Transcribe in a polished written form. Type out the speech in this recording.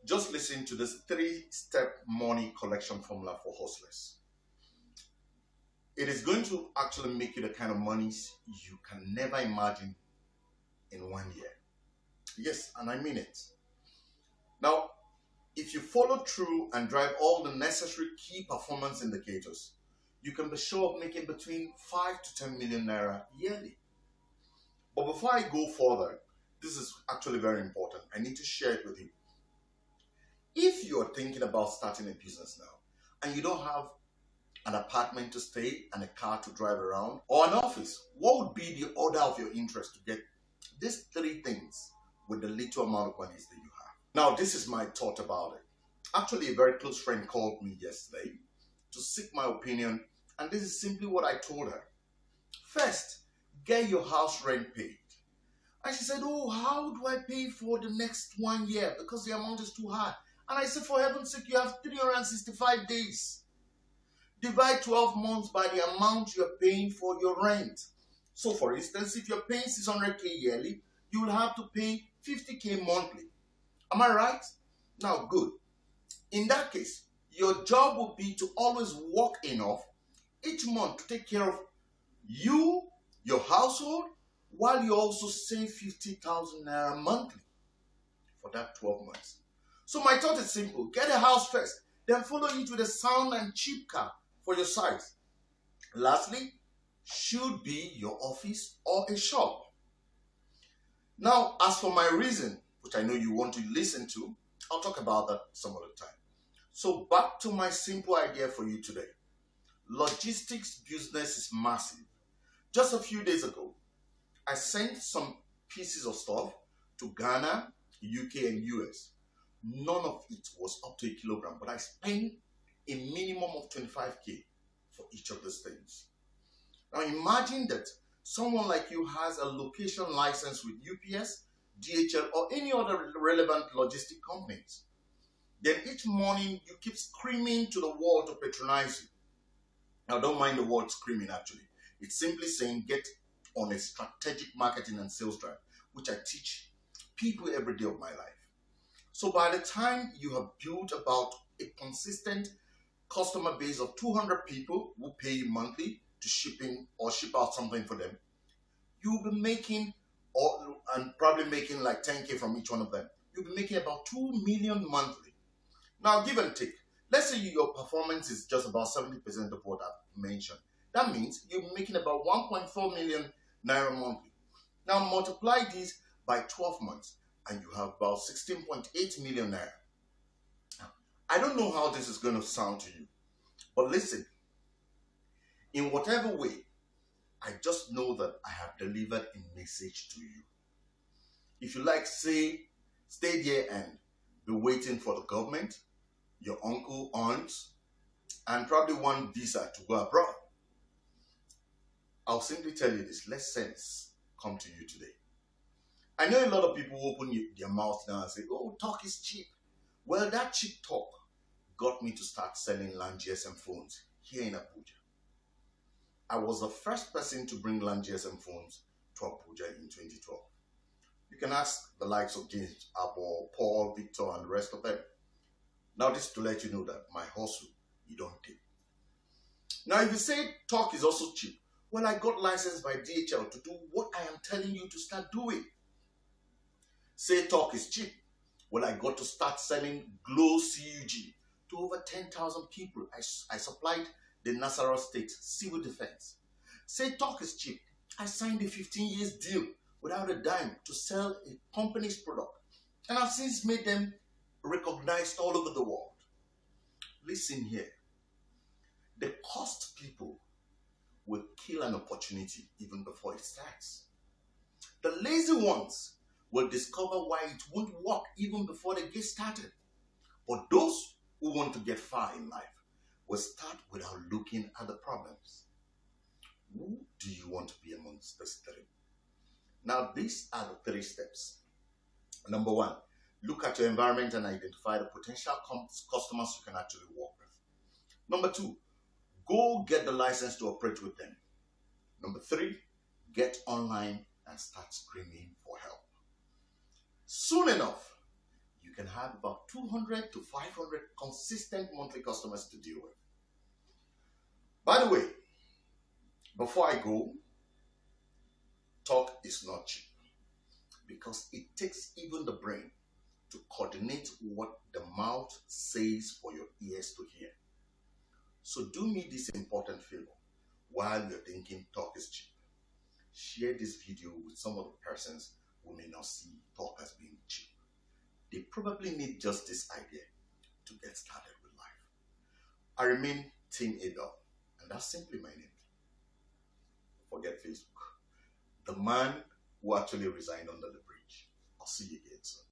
Just listen to this three-step money collection formula for hustlers. It is going to actually make you the kind of monies you can never imagine in 1 year. Yes, and I mean it. Now, if you follow through and drive all the necessary key performance indicators, you can be sure of making between 5 to 10 million naira yearly. But before I go further, this is actually very important. I need to share it with you. If you're thinking about starting a business now and you don't have an apartment to stay and a car to drive around or an office, what would be the order of your interest to get these three things with the little amount of monies that you have? Now, this is my thought about it. Actually, a very close friend called me yesterday to seek my opinion, and this is simply what I told her. First, get your house rent paid. And she said, oh, how do I pay for the next 1 year? Because the amount is too high. And I said, for heaven's sake, you have 365 days. Divide 12 months by the amount you're paying for your rent. So for instance, if you're paying 600K yearly, you will have to pay 50K monthly. Am I right? Now, good. In that case, your job will be to always work enough each month to take care of you, your household, while you also save 50,000 naira monthly for that 12 months. So my thought is simple. Get a house first, then follow it with a sound and cheap car for your size. Lastly, should be your office or a shop. Now, as for my reason, which I know you want to listen to, I'll talk about that some other time. So back to my simple idea for you today. Logistics business is massive. Just a few days ago, I sent some pieces of stuff to Ghana, UK, and US. None of it was up to a kilogram, but I spent a minimum of 25K for each of these things. Now imagine that someone like you has a location license with UPS, DHL, or any other relevant logistic companies. Then each morning you keep screaming to the world to patronize you. Now don't mind the word screaming actually. It's simply saying get on a strategic marketing and sales drive, which I teach people every day of my life. So by the time you have built about a consistent customer base of 200 people who pay you monthly to ship in or ship out something for them, you'll be making, and probably making like 10K from each one of them. You'll be making about 2 million monthly. Now give and take. Let's say your performance is just about 70% of what I've mentioned. That means you'll be making about 1.4 million naira monthly. Now multiply these by 12 months and you have about 16.8 million naira. I don't know how this is going to sound to you, but listen, in whatever way, I just know that I have delivered a message to you. If you like, stay there and be waiting for the government, your uncle, aunts, and probably one visa to go abroad. I'll simply tell you this, let sense come to you today. I know a lot of people open their mouth now and say, oh, talk is cheap. Well, that cheap talk got me to start selling land GSM phones here in Abuja. I was the first person to bring land GSM phones to Abuja in 2012. You can ask the likes of James Abel, Paul, Victor, and the rest of them. Now this is to let you know that my hustle, you don't take. Now if you say talk is also cheap, well, I got licensed by DHL to do what I am telling you to start doing. Say talk is cheap. Well, I got to start selling Glow CUG to over 10,000 people. I supplied the Nasarawa State Civil Defense. Say talk is cheap. I signed a 15 years deal without a dime to sell a company's product. And I've since made them recognized all over the world. Listen here. The cost people will kill an opportunity even before it starts. The lazy ones will discover why it won't work even before they get started. But those who want to get far in life will start without looking at the problems. Who do you want to be amongst these three? Now, these are the 3 steps. Number 1, look at your environment and identify the potential customers you can actually work with. Number 2, go get the license to operate with them. Number 3, get online and start screaming for help. Soon enough, you can have about 200 to 500 consistent monthly customers to deal with. By the way, before I go, talk is not cheap because it takes even the brain to coordinate what the mouth says for your ears to hear. So do me this important favor while you're thinking talk is cheap. Share this video with some of the persons who may not see talk as being cheap. They probably need just this idea to get started with life. I remain Tim Abel, and that's simply my name. Forget Facebook. The man who actually resigned under the bridge. I'll see you again soon.